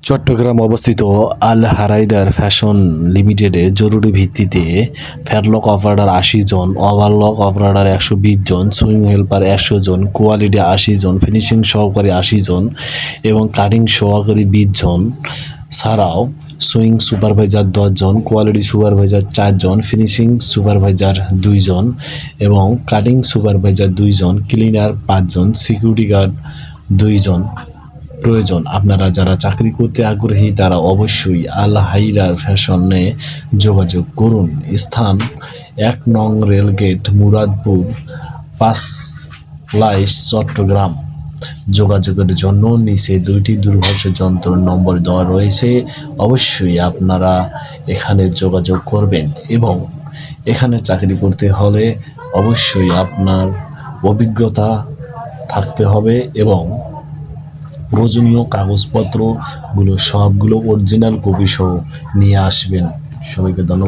চট্টগ্রাম অবস্থিত আল হারাইডার ফ্যাশন লিমিটেডে জরুরি ভিত্তিতে ফ্যাটলক অপারেটর ৮০ জন, ওভারলক অপারেটর ১২০ জন, সুইং হেল্পার ১০০ জন, কোয়ালিটি ৮০ জন, ফিনিশিং সহকারী ৮০ জন এবং কাটিং সহকারী ২০ জন ছাড়াও সুইং সুপারভাইজার ১০ জন, কোয়ালিটি সুপারভাইজার ৪ জন, ফিনিশিং সুপারভাইজার ২ জন এবং কাটিং সুপারভাইজার ২ জন, ক্লিনার ৫ জন, সিকিউরিটি গার্ড ২ জন প্রয়োজন। আপনারা যারা চাকরি করতে আগ্রহী তারা অবশ্যই আল হাইরার ফ্যাশনে যোগাযোগ করুন। স্থান ১ নং রেলগেট, মুরাদপুর, ৫ লাইশ, চট্টগ্রাম। যোগাযোগের জন্য নিচে ২টি দূরভাষ যন্ত্র নম্বর দেওয়া রয়েছে। অবশ্যই আপনারা এখানে যোগাযোগ করবেন এবং এখানে চাকরি করতে হলে অবশ্যই আপনার অভিজ্ঞতা থাকতে হবে এবং প্রয়োজনীয় কাগজপত্রগুলো সবগুলো অরিজিনাল কপি সহ নিয়ে আসবেন। সবাইকে ধন্যবাদ।